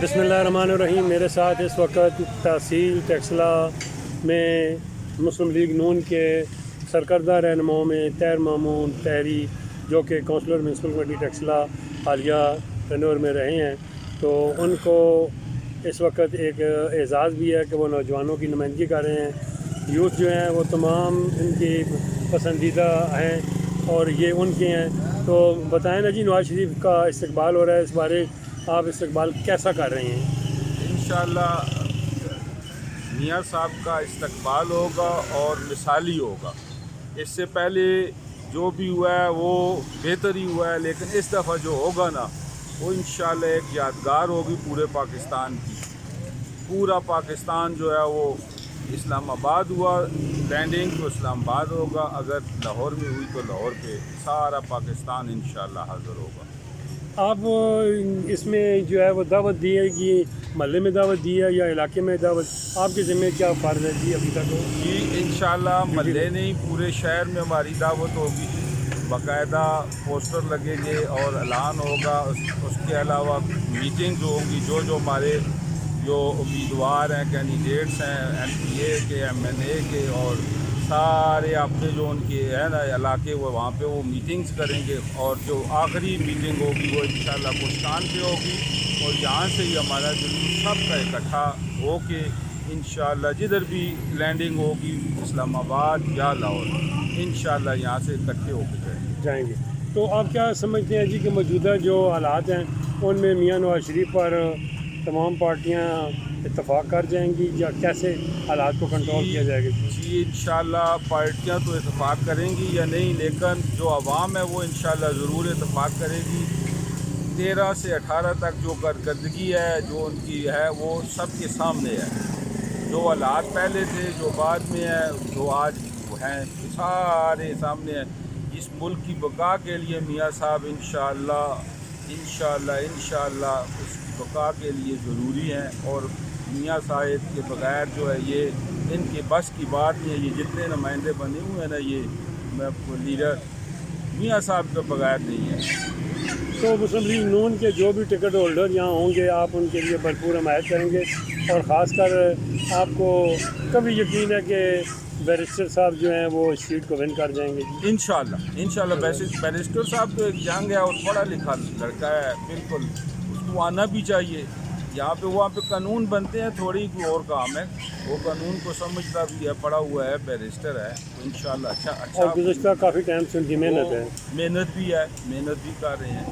बिस्मिल्लाहिर्रहमानिर्रहीम। मेरे साथ इस वक्त तहसील टेक्सला में मुस्लिम लीग नून के सरकर्दा रहनुमाओं में तैर मामून तहरी, जो कि काउंसलर म्यूनसिपल कमेटी टेक्सला हालिया टेन्योर में रहे हैं, तो उनको इस वक्त एक एज़ाज़ भी है कि वो नौजवानों की नुमाइंदगी कर रहे हैं। यूथ जो हैं वो तमाम इनकी पसंदीदा हैं और ये उनके हैं। तो बताएं ना जी, नवाज शरीफ का इस्तकबाल हो रहा है, इस बारे आप इस्तकबाल कैसा कर रहे हैं? इंशाअल्लाह मियाँ साहब का इस्तकबाल होगा और मिसाली होगा। इससे पहले जो भी हुआ है वो बेहतर ही हुआ है, लेकिन इस दफ़ा जो होगा ना वो इंशाअल्लाह एक यादगार होगी पूरे पाकिस्तान की। पूरा पाकिस्तान जो है वो इस्लामाबाद हुआ लैंडिंग तो इस्लामाबाद होगा, अगर लाहौर में हुई तो लाहौर पे सारा पाकिस्तान इंशाअल्लाह हाज़िर होगा। आप इसमें जो है वो दावत दी है कि महल्ले में दावत दी है या इलाके में दावत, आपके ज़िम्मे क्या फ़र्ज़ है जी अभी तक? जी इंशाअल्लाह महल्ले नहीं पूरे शहर में हमारी दावत होगी, बाकायदा पोस्टर लगेंगे और ऐलान होगा। उसके अलावा मीटिंग्स होंगी, जो हमारे जो उम्मीदवार हैं, कैंडिडेट्स हैं MPA के, MNA के और सारे अपने जो उनके है ना इलाके, वो वहाँ पे वो मीटिंग्स करेंगे। और जो आखिरी मीटिंग होगी वो इंशाअल्लाह कुश्तान पे होगी और यहाँ से ही हमारा जुलूस सबका इकट्ठा हो के इंशाअल्लाह जिधर भी लैंडिंग होगी इस्लामाबाद या लाहौर, इंशाअल्लाह यहाँ से इकट्ठे होकर जाएंगे। तो आप क्या समझते हैं जी कि मौजूदा जो हालात हैं उनमें मियाँ नवाज शरीफ पर तमाम पार्टियाँ इत्तफाक कर जाएंगी या कैसे हालात को कंट्रोल किया जाएगा? जी इंशाअल्लाह पार्टियाँ तो इत्तफाक करेंगी या नहीं, लेकिन जो आवाम है वो इंशाअल्लाह ज़रूर इत्तफाक करेगी। 13 से 18 तक जो कारकर्दगी है जो उनकी है वो सबके सामने है। जो हालात पहले थे, जो बाद में है, जो आज हैं, सारे सामने है। इस मुल्क की बका के लिए मियाँ साहब इंशाअल्लाह उसकी बका के लिए ज़रूरी हैं और मियाँ साहब के बगैर जो है ये इनके बस की बात नहीं है। ये जितने नुमाइंदे बने हुए हैं ना, ये मैं लीडर मियाँ साहब के बगैर नहीं है। तो मुस्लिम लीग नून के जो भी टिकट होल्डर यहाँ होंगे आप उनके लिए भरपूर हमायत करेंगे और ख़ासकर आपको कभी यकीन है कि बैरिस्टर साहब जो हैं वो इस सीट को विन कर जाएंगे? इंशाअल्लाह बैरिस्टर साहब तो एक यंग है और पढ़ा लिखा लड़का है, बिल्कुल उसको आना भी चाहिए। यहाँ पे वहाँ पे कानून बनते हैं, थोड़ी कोई और काम है, वो कानून को समझता भी है, पढ़ा हुआ है, बैरिस्टर है, तो इंशाअल्लाह अच्छा और गुज़श्ता काफ़ी टाइम से उनकी मेहनत भी कर रहे हैं।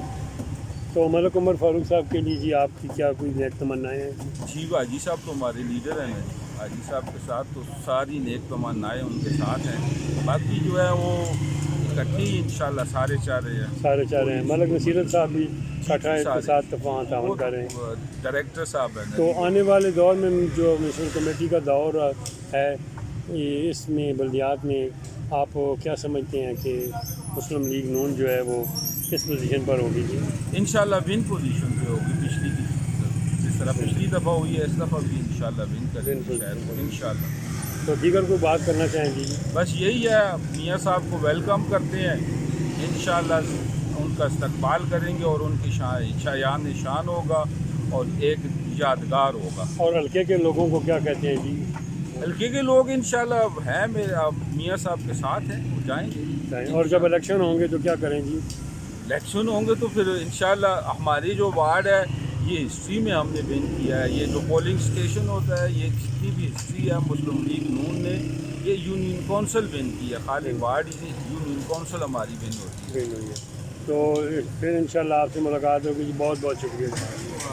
तो मलिक उमर फारूक साहब के लिए जी आपकी क्या कोई नेक तमन्नाएँ हैं? जी हाजी साहब तो हमारे लीडर हैं, हाजी साहब के साथ तो सारी नेक तमन्नाएँ उनके साथ हैं। बाकी जो है वो इकट्ठी इंशाअल्लाह सारे चाह रहे हैं। मलिक नसीरत साहब भी इकट्ठा के साथ तावन कर रहे हैं, डायरेक्टर साहब हैं। तो आने वाले दौर में जो म्यूनसिपल कमेटी का दौर है इसमें बल्दियात में आप क्या समझते हैं कि मुस्लिम लीग नून जो है वो किस पोजीशन पर होगी जी? इंशाअल्लाह विन पोजीशन पे होगी, पिछली की जिस तरह पिछली दफ़ा हुई है इस दफ़ा भी इंशाअल्लाह विन करेंगे इंशाअल्लाह। तो दीगर कोई बात करना चाहेंगे? बस यही है, मियाँ साहब को वेलकम करते हैं, इंशाअल्लाह उनका इस्तकबाल करेंगे और उनकी शायान निशान होगा और एक यादगार होगा। और हल्के के लोगों को क्या कहते हैं जी? हल्के के लोग इंशाअल्लाह हैं मेरे मियाँ साहब के साथ हैं, वो जाएंगे। और जब इलेक्शन होंगे तो क्या करें जी? इलेक्शन होंगे तो फिर इंशाअल्लाह हमारी जो वार्ड है ये हिस्ट्री में हमने विन किया है। ये जो पोलिंग स्टेशन होता है, ये जितनी भी हिस्ट्री है मुस्लिम लीग नून ने ये यूनियन काउंसिल विन की है, खाली वार्ड ही यूनियन काउंसिल हमारी विन होती है। तो फिर इंशाअल्लाह आपसे मुलाकात होगी जी। बहुत बहुत शुक्रिया।